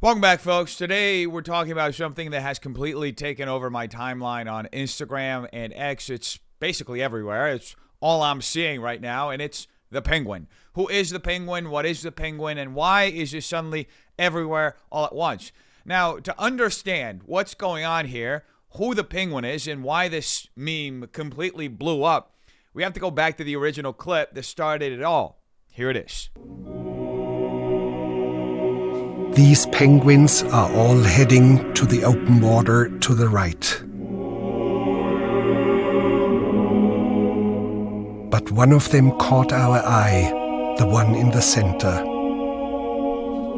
Welcome back, folks. Today we're talking about something that has completely taken over my timeline on Instagram and X. It's basically everywhere. It's all I'm seeing right now, and it's the penguin. Who is the penguin? What is the penguin? And why is it suddenly everywhere all at once? Now, to understand what's going on here, who the penguin is, and why this meme completely blew up, we have to go back to the original clip that started it all. Here it is. These penguins are all heading to the open water to the right. But one of them caught our eye, the one in the center.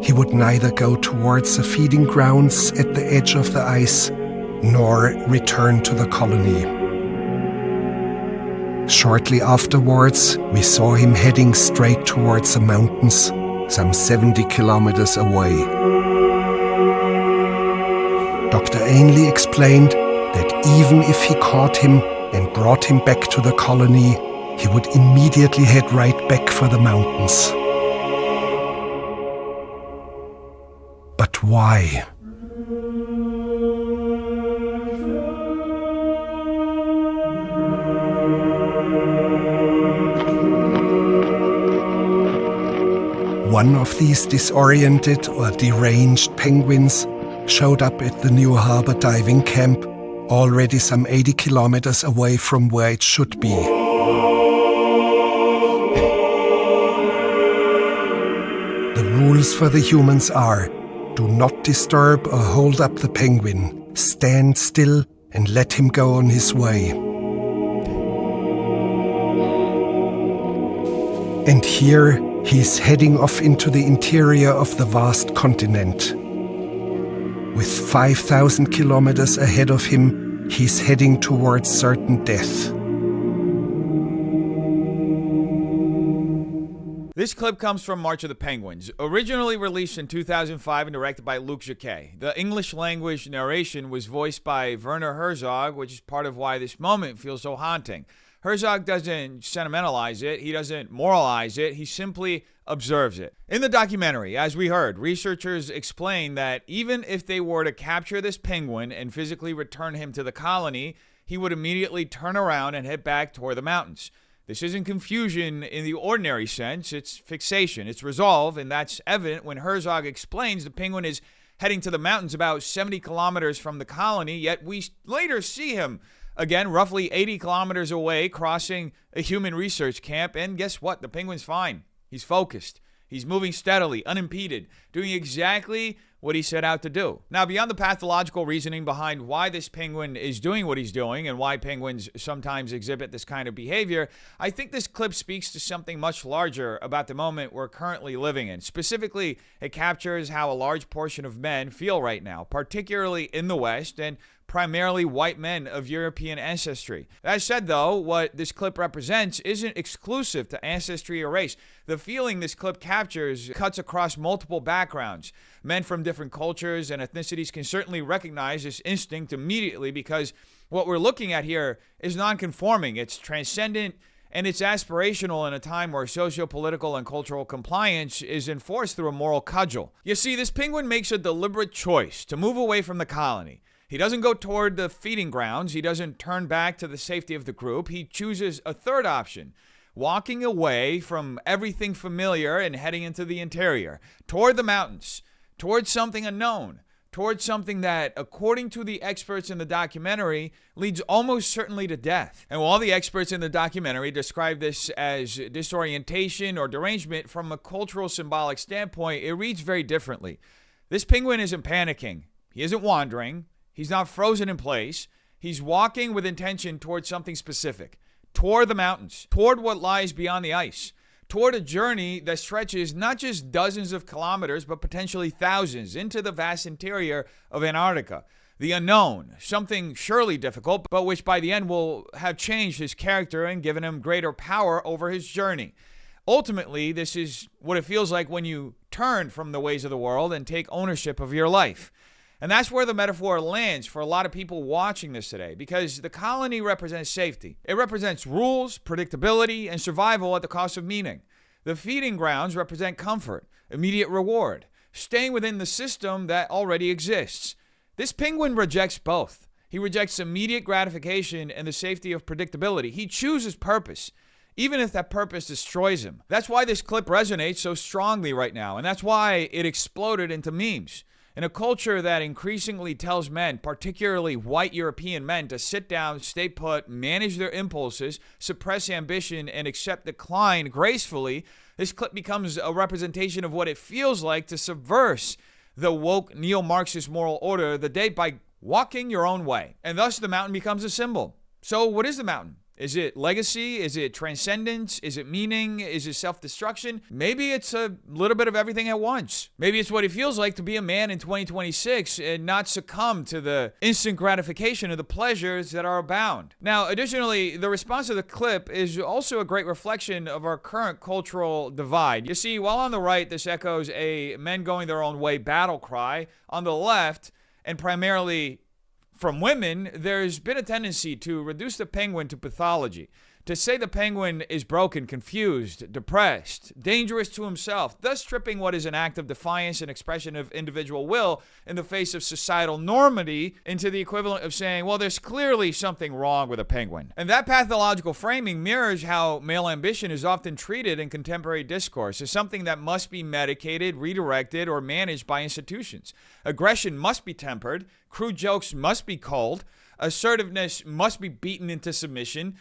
He would neither go towards the feeding grounds at the edge of the ice, nor return to the colony. Shortly afterwards, we saw him heading straight towards the mountains, some 70 kilometers away. Dr. Ainley explained that even if he caught him and brought him back to the colony, he would immediately head right back for the mountains. But why? One of these disoriented or deranged penguins showed up at the New Harbor diving camp, already some 80 kilometers away from where it should be. The rules for the humans are: do not disturb or hold up the penguin, stand still and let him go on his way. And here he's heading off into the interior of the vast continent. With 5,000 kilometers ahead of him, he's heading towards certain death. This clip comes from March of the Penguins, originally released in 2005 and directed by Luc Jacquet. The English language narration was voiced by Werner Herzog, which is part of why this moment feels so haunting. Herzog doesn't sentimentalize it, he doesn't moralize it, he simply observes it. In the documentary, as we heard, researchers explain that even if they were to capture this penguin and physically return him to the colony, he would immediately turn around and head back toward the mountains. This isn't confusion in the ordinary sense, it's fixation, it's resolve, and that's evident when Herzog explains the penguin is heading to the mountains about 70 kilometers from the colony, yet we later see him again, roughly 80 kilometers away, crossing a human research camp, and guess what? The penguin's fine. He's focused. He's moving steadily, unimpeded, doing exactly what he set out to do. Now, beyond the pathological reasoning behind why this penguin is doing what he's doing and why penguins sometimes exhibit this kind of behavior, I think this clip speaks to something much larger about the moment we're currently living in. Specifically, it captures how a large portion of men feel right now, particularly in the West and primarily white men of European ancestry. That said, though, what this clip represents isn't exclusive to ancestry or race. The feeling this clip captures cuts across multiple backgrounds. Men from different cultures and ethnicities can certainly recognize this instinct immediately because what we're looking at here is non-conforming, it's transcendent, and it's aspirational in a time where socio-political and cultural compliance is enforced through a moral cudgel. You see, this penguin makes a deliberate choice to move away from the colony. He doesn't go toward the feeding grounds. He doesn't turn back to the safety of the group. He chooses a third option, walking away from everything familiar and heading into the interior, toward the mountains, towards something unknown, towards something that, according to the experts in the documentary, leads almost certainly to death. And while the experts in the documentary describe this as disorientation or derangement, from a cultural symbolic standpoint, it reads very differently. This penguin isn't panicking. He isn't wandering. He's not frozen in place. He's walking with intention towards something specific, toward the mountains, toward what lies beyond the ice, toward a journey that stretches not just dozens of kilometers, but potentially thousands into the vast interior of Antarctica. The unknown, something surely difficult, but which by the end will have changed his character and given him greater power over his journey. Ultimately, this is what it feels like when you turn from the ways of the world and take ownership of your life. And that's where the metaphor lands for a lot of people watching this today, because the colony represents safety. It represents rules, predictability, and survival at the cost of meaning. The feeding grounds represent comfort, immediate reward, staying within the system that already exists. This penguin rejects both. He rejects immediate gratification and the safety of predictability. He chooses purpose, even if that purpose destroys him. That's why this clip resonates so strongly right now, and that's why it exploded into memes. In a culture that increasingly tells men, particularly white European men, to sit down, stay put, manage their impulses, suppress ambition, and accept decline gracefully, this clip becomes a representation of what it feels like to subvert the woke neo-Marxist moral order the day by walking your own way. And thus the mountain becomes a symbol. So what is the mountain? Is it legacy? Is it transcendence? Is it meaning? Is it self-destruction? Maybe it's a little bit of everything at once. Maybe it's what it feels like to be a man in 2026 and not succumb to the instant gratification of the pleasures that are abound. Now, additionally, the response to the clip is also a great reflection of our current cultural divide. You see, while on the right, this echoes a men going their own way battle cry, on the left, and primarily from women, there's been a tendency to reduce the penguin to pathology, to say the penguin is broken, confused, depressed, dangerous to himself, thus stripping what is an act of defiance and expression of individual will in the face of societal normity into the equivalent of saying, well, there's clearly something wrong with a penguin. And that pathological framing mirrors how male ambition is often treated in contemporary discourse as something that must be medicated, redirected, or managed by institutions. Aggression must be tempered, crude jokes must be culled, assertiveness must be beaten into submission.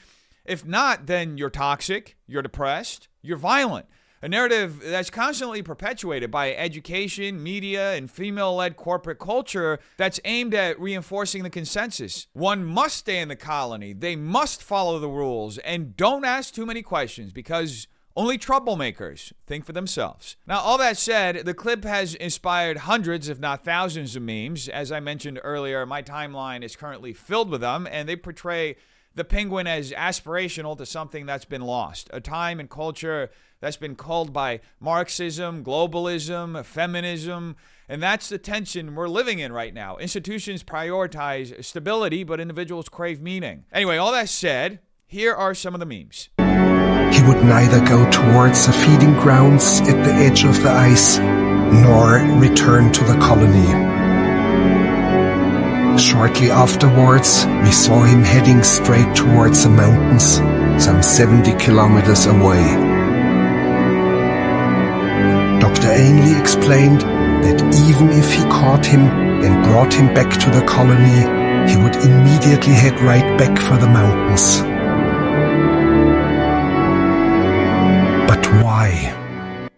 If not, then you're toxic, you're depressed, you're violent. A narrative that's constantly perpetuated by education, media, and female-led corporate culture that's aimed at reinforcing the consensus. One must stay in the colony, they must follow the rules, and don't ask too many questions because only troublemakers think for themselves. Now, all that said, the clip has inspired hundreds, if not thousands, of memes. As I mentioned earlier, my timeline is currently filled with them, and they portray the penguin as aspirational to something that's been lost, a time and culture that's been culled by Marxism, globalism, feminism, and that's the tension we're living in right now. Institutions prioritize stability, but individuals crave meaning. Anyway, all that said, here are some of the memes. He would neither go towards the feeding grounds at the edge of the ice, nor return to the colony. Shortly afterwards, we saw him heading straight towards the mountains, some 70 kilometers away. Dr. Ainley explained that even if he caught him and brought him back to the colony, he would immediately head right back for the mountains. But why?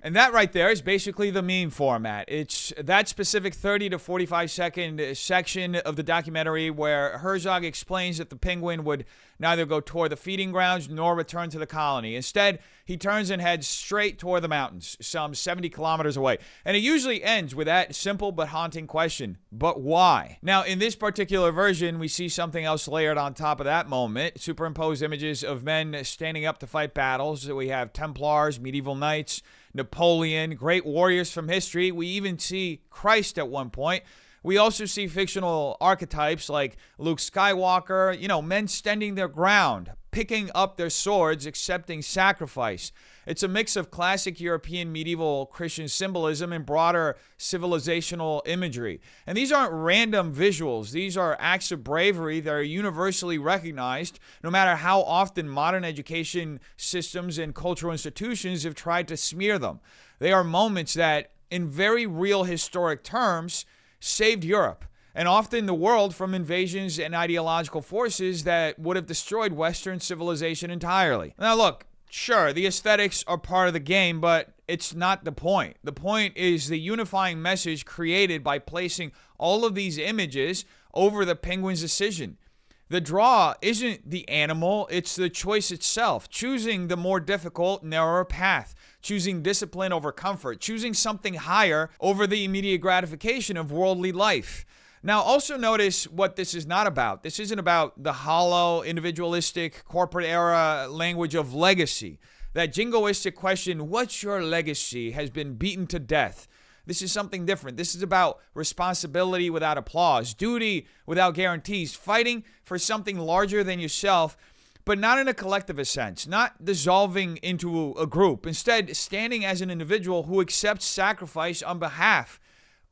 And that right there is basically the meme format. It's that specific 30 to 45 second section of the documentary where Herzog explains that the penguin would neither go toward the feeding grounds nor return to the colony. Instead, he turns and heads straight toward the mountains, some 70 kilometers away. And it usually ends with that simple but haunting question, but why? Now, in this particular version, we see something else layered on top of that moment, superimposed images of men standing up to fight battles. We have Templars, medieval knights, Napoleon, great warriors from history. We even see Christ at one point. We also see fictional archetypes like Luke Skywalker, men standing their ground, picking up their swords, accepting sacrifice. It's a mix of classic European medieval Christian symbolism and broader civilizational imagery. And these aren't random visuals. These are acts of bravery that are universally recognized, no matter how often modern education systems and cultural institutions have tried to smear them. They are moments that, in very real historic terms, saved Europe, and often the world, from invasions and ideological forces that would have destroyed Western civilization entirely. Now look, sure, the aesthetics are part of the game, but it's not the point. The point is the unifying message created by placing all of these images over the penguin's decision. The draw isn't the animal, it's the choice itself, choosing the more difficult, narrower path, choosing discipline over comfort, choosing something higher over the immediate gratification of worldly life. Now, also notice what this is not about. This isn't about the hollow, individualistic, corporate era language of legacy. That jingoistic question, what's your legacy, has been beaten to death. This is something different. This is about responsibility without applause, duty without guarantees, fighting for something larger than yourself, but not in a collectivist sense, not dissolving into a group. Instead, standing as an individual who accepts sacrifice on behalf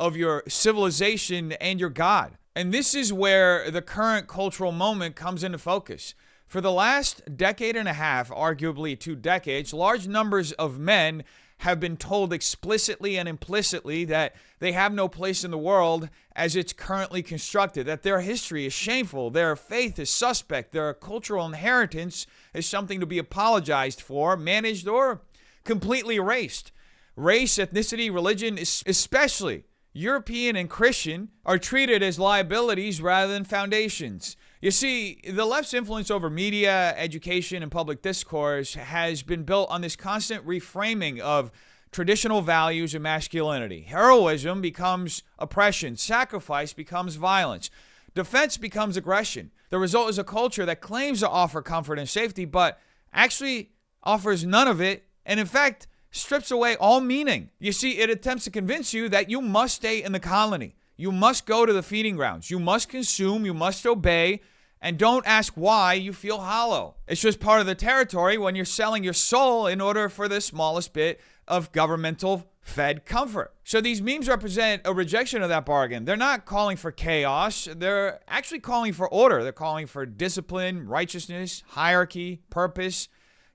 of your civilization and your God. And this is where the current cultural moment comes into focus. For the last decade and a half, arguably 2 decades, large numbers of men have been told explicitly and implicitly that they have no place in the world as it's currently constructed, that their history is shameful, their faith is suspect, their cultural inheritance is something to be apologized for, managed, or completely erased. Race, ethnicity, religion, especially European and Christian, are treated as liabilities rather than foundations. You see, the left's influence over media, education, and public discourse has been built on this constant reframing of traditional values and masculinity. Heroism becomes oppression. Sacrifice becomes violence. Defense becomes aggression. The result is a culture that claims to offer comfort and safety, but actually offers none of it, and in fact, strips away all meaning. You see, it attempts to convince you that you must stay in the colony. You must go to the feeding grounds. You must consume. You must obey. And don't ask why you feel hollow. It's just part of the territory when you're selling your soul in order for the smallest bit of governmental fed comfort. So these memes represent a rejection of that bargain. They're not calling for chaos. They're actually calling for order. They're calling for discipline, righteousness, hierarchy, purpose.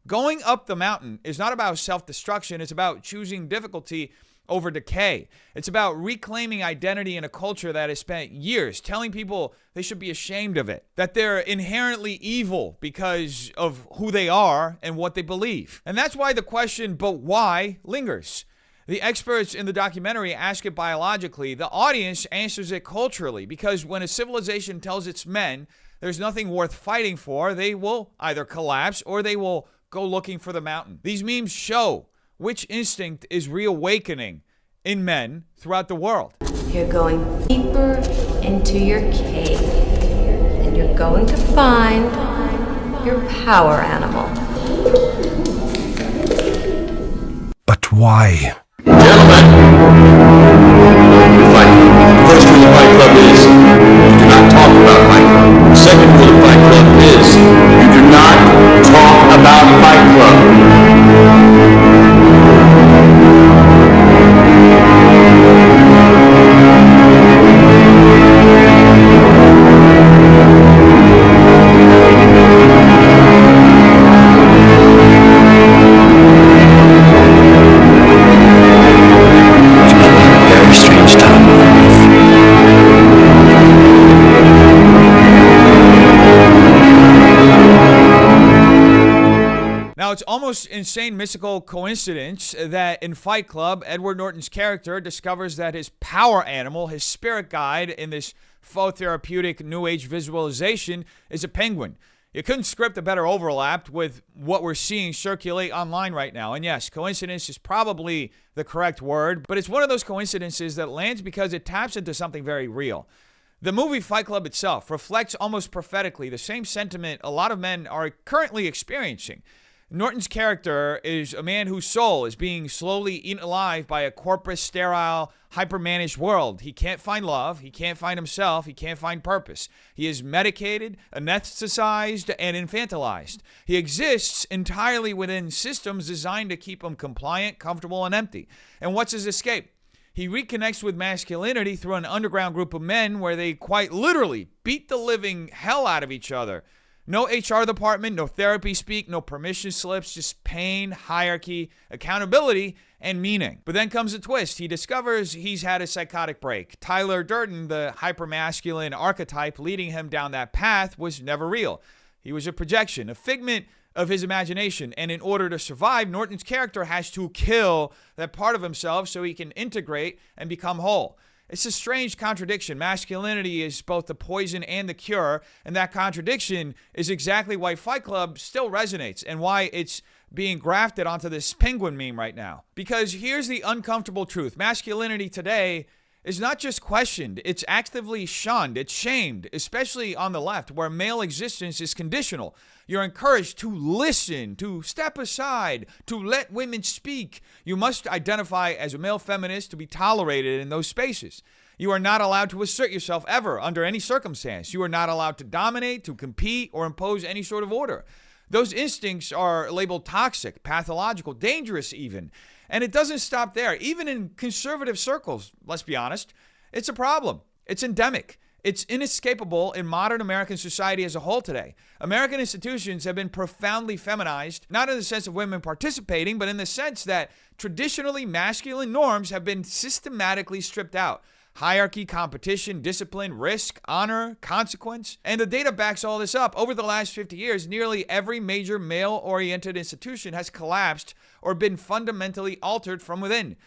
Going up the mountain is not about self-destruction. It's about choosing difficulty over decay. It's about reclaiming identity in a culture that has spent years telling people they should be ashamed of it, that they're inherently evil because of who they are and what they believe. And that's why the question, but why, lingers. The experts in the documentary ask it biologically. The audience answers it culturally, because when a civilization tells its men there's nothing worth fighting for, they will either collapse or they will go looking for the mountain. These memes show which instinct is reawakening in men throughout the world. You're going deeper into your cave, and you're going to find your power animal. But why? Gentlemen, Fight Club. The first rule of Fight Club is you do not talk about Fight Club. The second rule of Fight Club is you do not talk about Fight Club. Now, it's almost insane mystical coincidence that in Fight Club, Edward Norton's character discovers that his power animal, his spirit guide in this faux therapeutic new age visualization, is a penguin. You couldn't script a better overlap with what we're seeing circulate online right now. And yes, coincidence is probably the correct word, but it's one of those coincidences that lands because it taps into something very real. The movie Fight Club itself reflects almost prophetically the same sentiment a lot of men are currently experiencing. Norton's character is a man whose soul is being slowly eaten alive by a corporate, sterile, hyper-managed world. He can't find love. He can't find himself. He can't find purpose. He is medicated, anesthetized, and infantilized. He exists entirely within systems designed to keep him compliant, comfortable, and empty. And what's his escape? He reconnects with masculinity through an underground group of men where they quite literally beat the living hell out of each other. No HR department, no therapy speak, no permission slips, just pain, hierarchy, accountability, and meaning. But then comes a twist. He discovers he's had a psychotic break. Tyler Durden, the hypermasculine archetype leading him down that path, was never real. He was a projection, a figment of his imagination. And in order to survive, Norton's character has to kill that part of himself so he can integrate and become whole. It's a strange contradiction. Masculinity is both the poison and the cure, and that contradiction is exactly why Fight Club still resonates and why it's being grafted onto this penguin meme right now. Because here's the uncomfortable truth. Masculinity today is not just questioned, it's actively shunned, it's shamed, especially on the left, where male existence is conditional. You're encouraged to listen, to step aside, to let women speak. You must identify as a male feminist to be tolerated in those spaces. You are not allowed to assert yourself ever, under any circumstance. You are not allowed to dominate, to compete, or impose any sort of order. Those instincts are labeled toxic, pathological, dangerous even. And it doesn't stop there. Even in conservative circles, let's be honest, it's a problem. It's endemic. It's inescapable in modern American society as a whole today. American institutions have been profoundly feminized, not in the sense of women participating, but in the sense that traditionally masculine norms have been systematically stripped out. Hierarchy, competition, discipline, risk, honor, consequence. And the data backs all this up. Over the last 50 years, nearly every major male-oriented institution has collapsed or been fundamentally altered from within.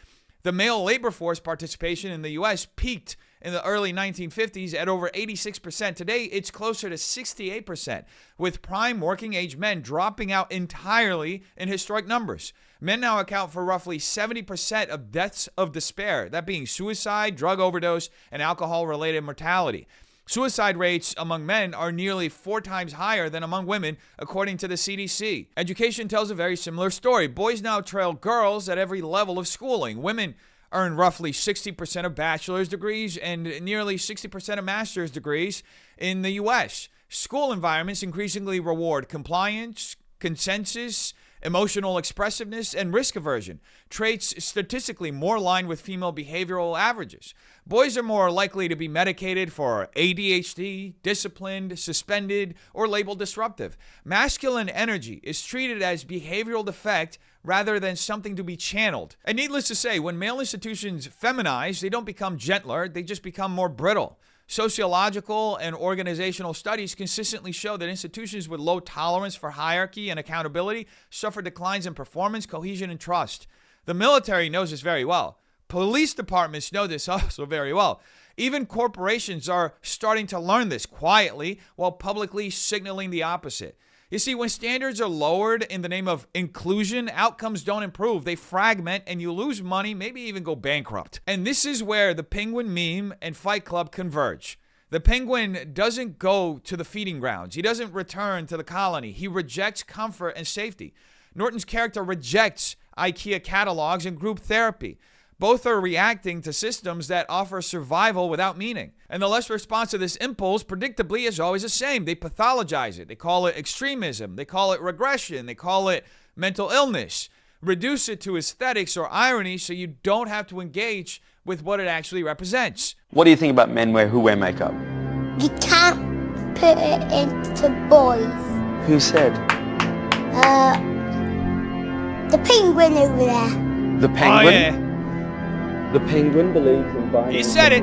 The male labor force participation in the U.S. peaked in the early 1950s at over 86%. Today, it's closer to 68%, with prime working-age men dropping out entirely in historic numbers. Men now account for roughly 70% of deaths of despair, that being suicide, drug overdose, and alcohol-related mortality. Suicide rates among men are nearly 4 times higher than among women, according to the CDC. Education tells a very similar story. Boys now trail girls at every level of schooling. Women earn roughly 60% of bachelor's degrees and nearly 60% of master's degrees in the U.S. School environments increasingly reward compliance, consensus, emotional expressiveness, and risk aversion, traits statistically more aligned with female behavioral averages. Boys are more likely to be medicated for ADHD, disciplined, suspended, or labeled disruptive. Masculine energy is treated as behavioral defect rather than something to be channeled. And needless to say, when male institutions feminize, they don't become gentler, they just become more brittle. Sociological and organizational studies consistently show that institutions with low tolerance for hierarchy and accountability suffer declines in performance, cohesion, and trust. The military knows this very well. Police departments know this also very well. Even corporations are starting to learn this quietly while publicly signaling the opposite. You see, when standards are lowered in the name of inclusion, outcomes don't improve. They fragment and you lose money, maybe even go bankrupt. And this is where the Penguin meme and Fight Club converge. The Penguin doesn't go to the feeding grounds. He doesn't return to the colony. He rejects comfort and safety. Norton's character rejects IKEA catalogs and group therapy. Both are reacting to systems that offer survival without meaning. And the less response to this impulse, predictably, is always the same. They pathologize it. They call it extremism. They call it regression. They call it mental illness. Reduce it to aesthetics or irony so you don't have to engage with what it actually represents. What do you think about men who wear makeup? You can't put it into boys. Who said? The penguin over there. The penguin? Oh, yeah. The penguin believes in binary. He said it.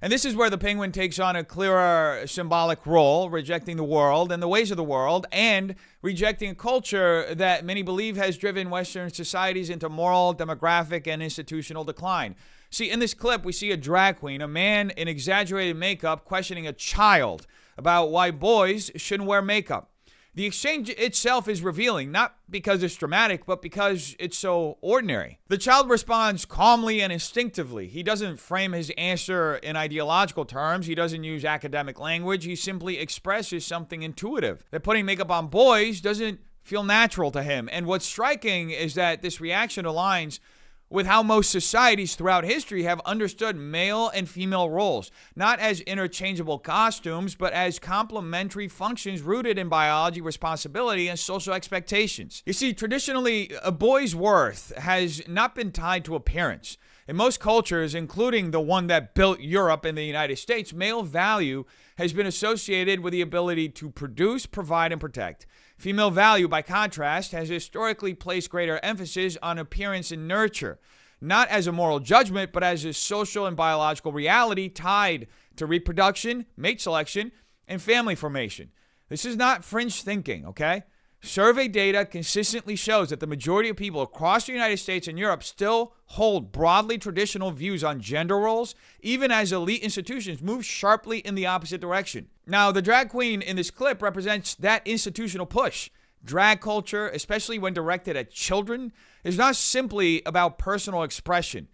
And this is where the Penguin takes on a clearer symbolic role, rejecting the world and the ways of the world, and rejecting a culture that many believe has driven Western societies into moral, demographic, and institutional decline. See, in this clip, we see a drag queen, a man in exaggerated makeup, questioning a child about why boys shouldn't wear makeup. The exchange itself is revealing, not because it's dramatic, but because it's so ordinary. The child responds calmly and instinctively. He doesn't frame his answer in ideological terms. He doesn't use academic language. He simply expresses something intuitive, that putting makeup on boys doesn't feel natural to him. And what's striking is that this reaction aligns with how most societies throughout history have understood male and female roles, not as interchangeable costumes, but as complementary functions rooted in biology, responsibility, and social expectations. You see, traditionally, a boy's worth has not been tied to appearance. In most cultures, including the one that built Europe and the United States, male value has been associated with the ability to produce, provide, and protect. Female value, by contrast, has historically placed greater emphasis on appearance and nurture, not as a moral judgment, but as a social and biological reality tied to reproduction, mate selection, and family formation. This is not fringe thinking, okay? Survey data consistently shows that the majority of people across the United States and Europe still hold broadly traditional views on gender roles, even as elite institutions move sharply in the opposite direction. Now, the drag queen in this clip represents that institutional push. Drag culture, especially when directed at children, is not simply about personal expression.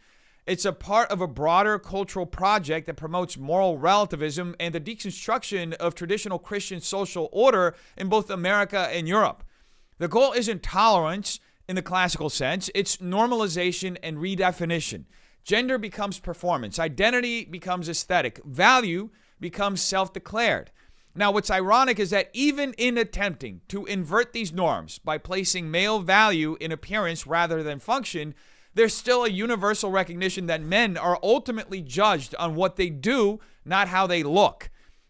It's a part of a broader cultural project that promotes moral relativism and the deconstruction of traditional Christian social order in both America and Europe. The goal isn't tolerance in the classical sense, it's normalization and redefinition. Gender becomes performance, identity becomes aesthetic, value becomes self-declared. Now, what's ironic is that even in attempting to invert these norms by placing male value in appearance rather than function, there's still a universal recognition that men are ultimately judged on what they do, not how they look.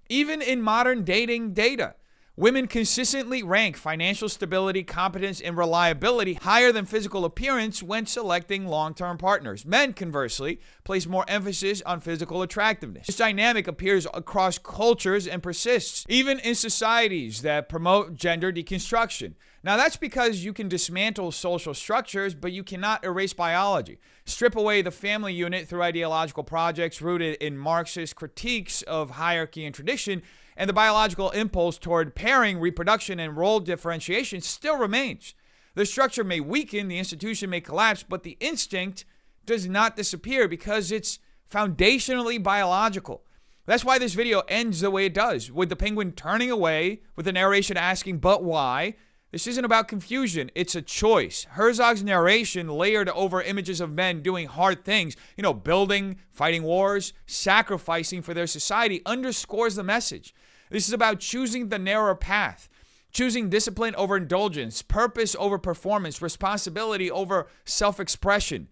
Even in modern dating data, women consistently rank financial stability, competence, and reliability higher than physical appearance when selecting long-term partners. Men, conversely, place more emphasis on physical attractiveness. This dynamic appears across cultures and persists, even in societies that promote gender deconstruction. Now, that's because you can dismantle social structures, but you cannot erase biology. Strip away the family unit through ideological projects rooted in Marxist critiques of hierarchy and tradition, and the biological impulse toward pairing, reproduction, and role differentiation still remains. The structure may weaken, the institution may collapse, but the instinct does not disappear because it's foundationally biological. That's why this video ends the way it does, with the penguin turning away, with the narration asking, "But why?" This isn't about confusion, it's a choice. Herzog's narration, layered over images of men doing hard things, building, fighting wars, sacrificing for their society, underscores the message. This is about choosing the narrower path, choosing discipline over indulgence, purpose over performance, responsibility over self-expression.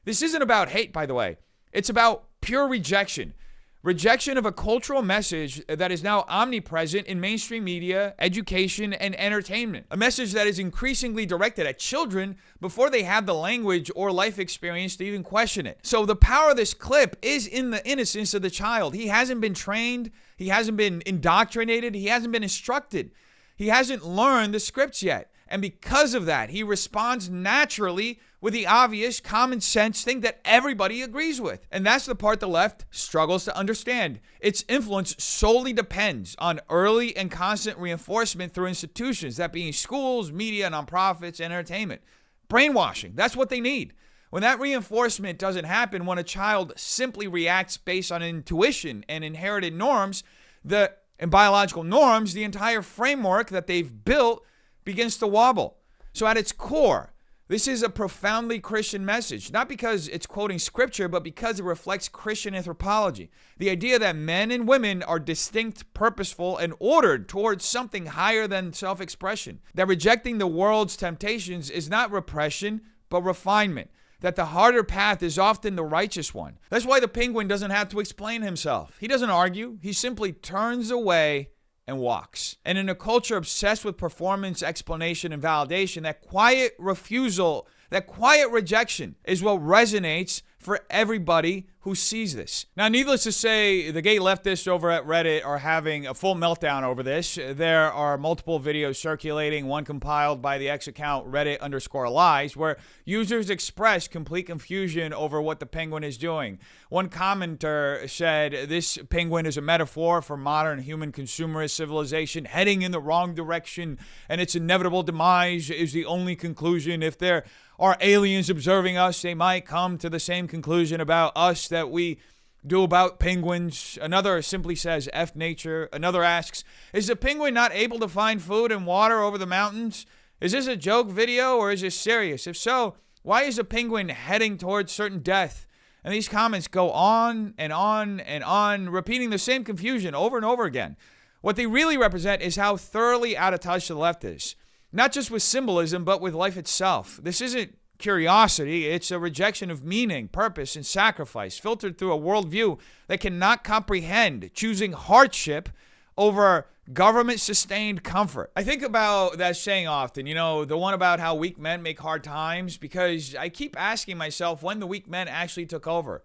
This isn't about hate, by the way. It's about pure rejection. Rejection of a cultural message that is now omnipresent in mainstream media, education, and entertainment. A message that is increasingly directed at children before they have the language or life experience to even question it. So the power of this clip is in the innocence of the child. He hasn't been trained. He hasn't been indoctrinated. He hasn't been instructed. He hasn't learned the scripts yet. And because of that, he responds naturally with the obvious common sense thing that everybody agrees with. And that's the part the left struggles to understand. Its influence solely depends on early and constant reinforcement through institutions, that being schools, media, nonprofits, and entertainment. Brainwashing, that's what they need. When that reinforcement doesn't happen, when a child simply reacts based on intuition and inherited norms, and biological norms, the entire framework that they've built begins to wobble. So at its core, this is a profoundly Christian message, not because it's quoting scripture, but because it reflects Christian anthropology. The idea that men and women are distinct, purposeful, and ordered towards something higher than self-expression. That rejecting the world's temptations is not repression, but refinement. That the harder path is often the righteous one. That's why the penguin doesn't have to explain himself. He doesn't argue. He simply turns away and walks. And in a culture obsessed with performance, explanation, and validation, that quiet refusal, that quiet rejection is what resonates for everybody who sees this. Now, needless to say, the gay leftists over at Reddit are having a full meltdown over this. There are multiple videos circulating, one compiled by the X account Reddit_lies, where users express complete confusion over what the penguin is doing. One commenter said, "This penguin is a metaphor for modern human consumerist civilization heading in the wrong direction, and its inevitable demise is the only conclusion. If there are aliens observing us, they might come to the same conclusion about us that we do about penguins." Another simply says, "F nature." Another asks, "Is the penguin not able to find food and water over the mountains? Is this a joke video or is this serious? If so, why is the penguin heading towards certain death?" And these comments go on and on and on, repeating the same confusion over and over again. What they really represent is how thoroughly out of touch the left is. Not just with symbolism, but with life itself. This isn't curiosity, it's a rejection of meaning, purpose, and sacrifice, filtered through a worldview that cannot comprehend choosing hardship over government-sustained comfort. I think about that saying often, the one about how weak men make hard times, because I keep asking myself when the weak men actually took over.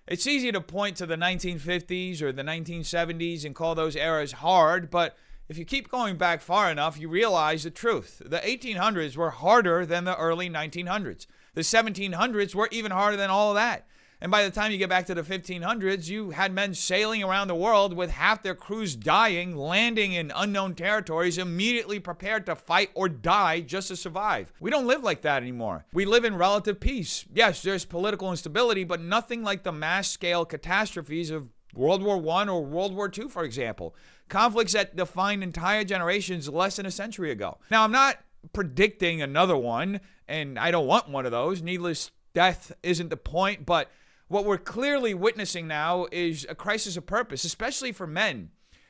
It's easy to point to the 1950s or the 1970s and call those eras hard, but if you keep going back far enough, you realize the truth. The 1800s were harder than the early 1900s. The 1700s were even harder than all of that. And by the time you get back to the 1500s, you had men sailing around the world with half their crews dying, landing in unknown territories, immediately prepared to fight or die just to survive. We don't live like that anymore. We live in relative peace. Yes, there's political instability, but nothing like the mass-scale catastrophes of World War I or World War II, for example. Conflicts that defined entire generations less than a century ago. Now, I'm not predicting another one, and I don't want one of those. Needless death isn't the point, but what we're clearly witnessing now is a crisis of purpose, especially for men,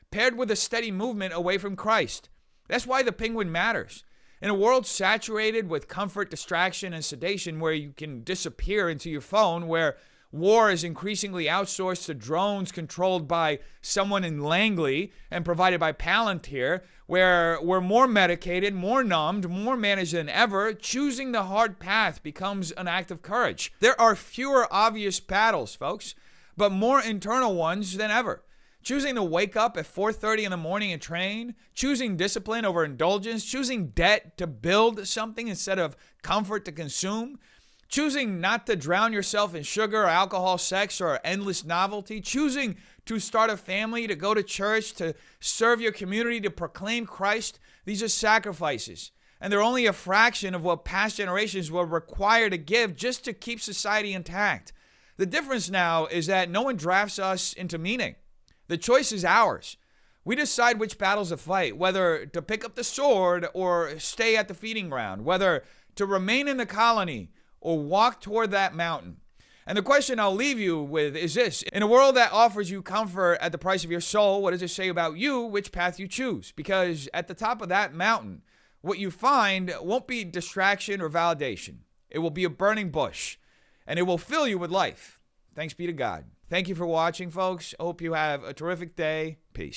paired with a steady movement away from Christ. That's why the penguin matters. In a world saturated with comfort, distraction, and sedation, where you can disappear into your phone, where war is increasingly outsourced to drones controlled by someone in Langley and provided by Palantir, where we're more medicated, more numbed, more managed than ever, choosing the hard path becomes an act of courage. There are fewer obvious battles, folks, but more internal ones than ever. Choosing to wake up at 4:30 in the morning and train, choosing discipline over indulgence, choosing debt to build something instead of comfort to consume, choosing not to drown yourself in sugar or alcohol, sex, or endless novelty, choosing to start a family, to go to church, to serve your community, to proclaim Christ. These are sacrifices. And they're only a fraction of what past generations were required to give just to keep society intact. The difference now is that no one drafts us into meaning. The choice is ours. We decide which battles to fight, whether to pick up the sword or stay at the feeding ground, whether to remain in the colony or walk toward that mountain. And the question I'll leave you with is this. In a world that offers you comfort at the price of your soul, what does it say about you, which path you choose? Because at the top of that mountain, what you find won't be distraction or validation. It will be a burning bush, and it will fill you with life. Thanks be to God. Thank you for watching, folks. I hope you have a terrific day. Peace.